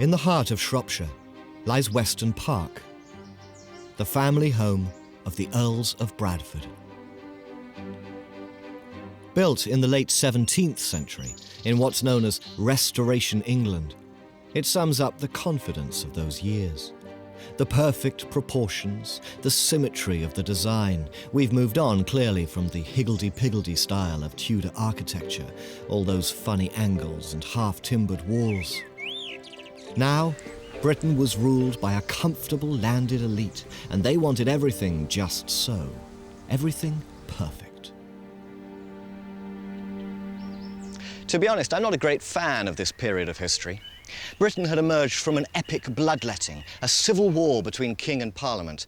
In the heart of Shropshire lies Weston Park, the family home of the Earls of Bradford. Built in the late 17th century in what's known as Restoration England, it sums up the confidence of those years. The perfect proportions, the symmetry of the design. We've moved on clearly from the higgledy-piggledy style of Tudor architecture, all those funny angles and half-timbered walls. Now, Britain was ruled by a comfortable landed elite, and they wanted everything just so. Everything perfect. To be honest, I'm not a great fan of this period of history. Britain had emerged from an epic bloodletting, a civil war between king and parliament,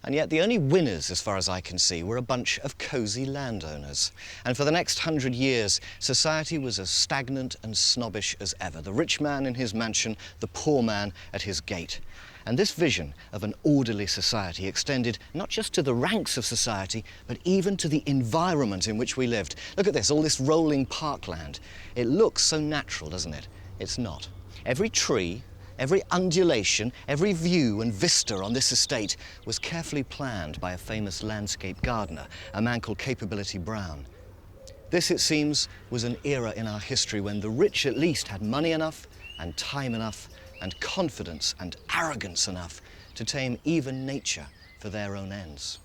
and yet the only winners, as far as I can see, were a bunch of cosy landowners. And for the next 100 years, society was as stagnant and snobbish as ever. The rich man in his mansion, the poor man at his gate. And this vision of an orderly society extended not just to the ranks of society, but even to the environment in which we lived. Look at this, all this rolling parkland. It looks so natural, doesn't it? It's not. Every tree, every undulation, every view and vista on this estate was carefully planned by a famous landscape gardener, a man called Capability Brown. This, it seems, was an era in our history when the rich at least had money enough and time enough and confidence and arrogance enough to tame even nature for their own ends.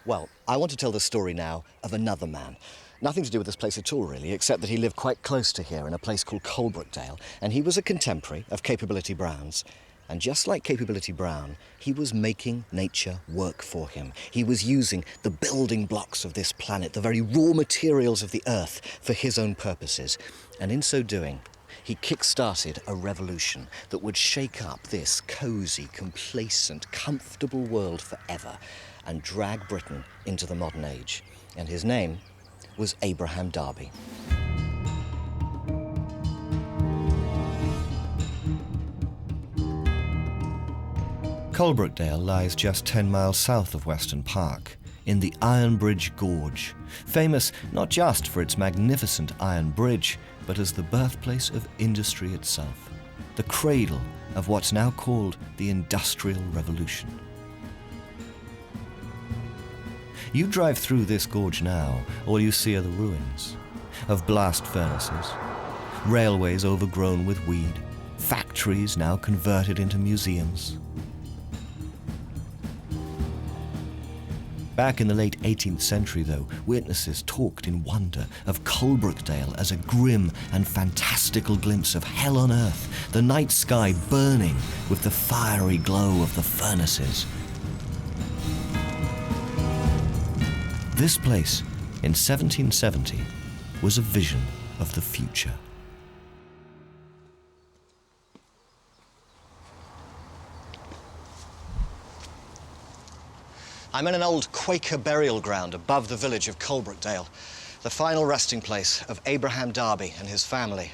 Well, I want to tell the story now of another man. Nothing to do with this place at all, really, except that he lived quite close to here in a place called Coalbrookdale, and he was a contemporary of Capability Brown's. And just like Capability Brown, he was making nature work for him. He was using the building blocks of this planet, the very raw materials of the earth, for his own purposes. And in so doing, he kick-started a revolution that would shake up this cosy, complacent, comfortable world forever and drag Britain into the modern age. And his name was Abraham Darby. Coalbrookdale lies just 10 miles south of Weston Park, in the Iron Bridge Gorge, famous not just for its magnificent iron bridge, but as the birthplace of industry itself, the cradle of what's now called the Industrial Revolution. You drive through this gorge now, all you see are the ruins of blast furnaces, railways overgrown with weed, factories now converted into museums. Back in the late 18th century, though, witnesses talked in wonder of Coalbrookdale as a grim and fantastical glimpse of hell on earth, the night sky burning with the fiery glow of the furnaces. This place, in 1770, was a vision of the future. I'm in an old Quaker burial ground above the village of Coalbrookdale, the final resting place of Abraham Darby and his family.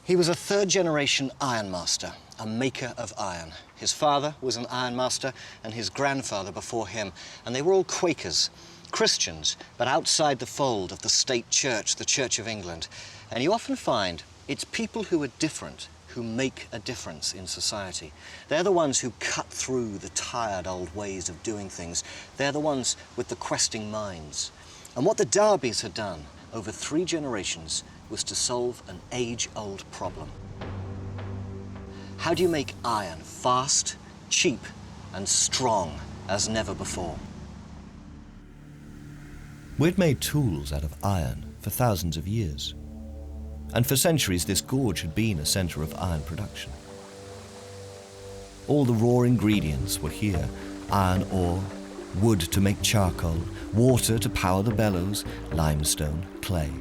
He was a third-generation ironmaster, a maker of iron. His father was an ironmaster and his grandfather before him, and they were all Quakers, Christians, but outside the fold of the state church, the Church of England. And you often find it's people who are different who make a difference in society. They're the ones who cut through the tired old ways of doing things. They're the ones with the questing minds. And what the Darbys had done over 3 generations was to solve an age-old problem. How do you make iron fast, cheap, and strong as never before? We'd made tools out of iron for thousands of years. And for centuries, this gorge had been a centre of iron production. All the raw ingredients were here: iron ore, wood to make charcoal, water to power the bellows, limestone, clay.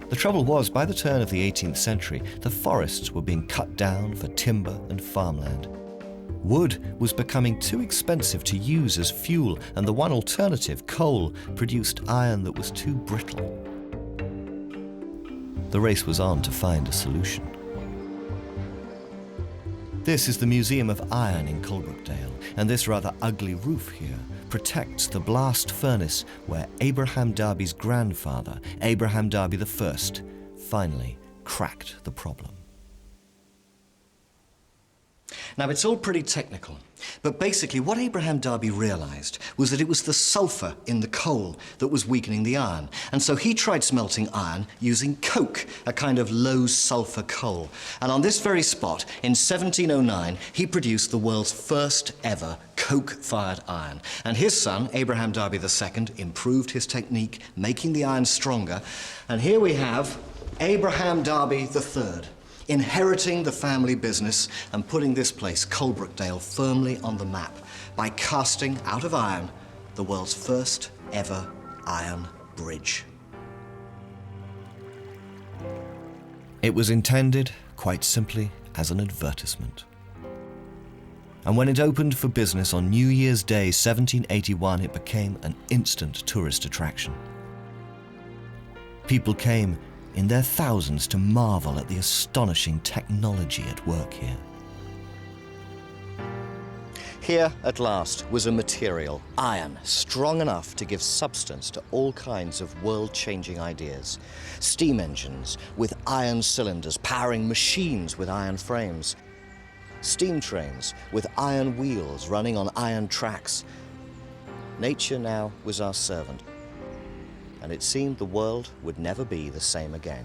The trouble was, by the turn of the 18th century, the forests were being cut down for timber and farmland. Wood was becoming too expensive to use as fuel, and the one alternative, coal, produced iron that was too brittle. The race was on to find a solution. This is the Museum of Iron in Coalbrookdale, and this rather ugly roof here protects the blast furnace where Abraham Darby's grandfather, Abraham Darby I, finally cracked the problem. Now, it's all pretty technical, but basically what Abraham Darby realized was that it was the sulfur in the coal that was weakening the iron. And so he tried smelting iron using coke, a kind of low-sulfur coal. And on this very spot, in 1709, he produced the world's first ever coke-fired iron. And his son, Abraham Darby II, improved his technique, making the iron stronger. And here we have Abraham Darby III, inheriting the family business and putting this place, Coalbrookdale, firmly on the map by casting out of iron the world's first ever iron bridge. It was intended, quite simply, as an advertisement. And when it opened for business on New Year's Day 1781, it became an instant tourist attraction. People came in their thousands to marvel at the astonishing technology at work here. Here, at last, was a material, iron, strong enough to give substance to all kinds of world-changing ideas. Steam engines with iron cylinders powering machines with iron frames. Steam trains with iron wheels running on iron tracks. Nature now was our servant, and it seemed the world would never be the same again.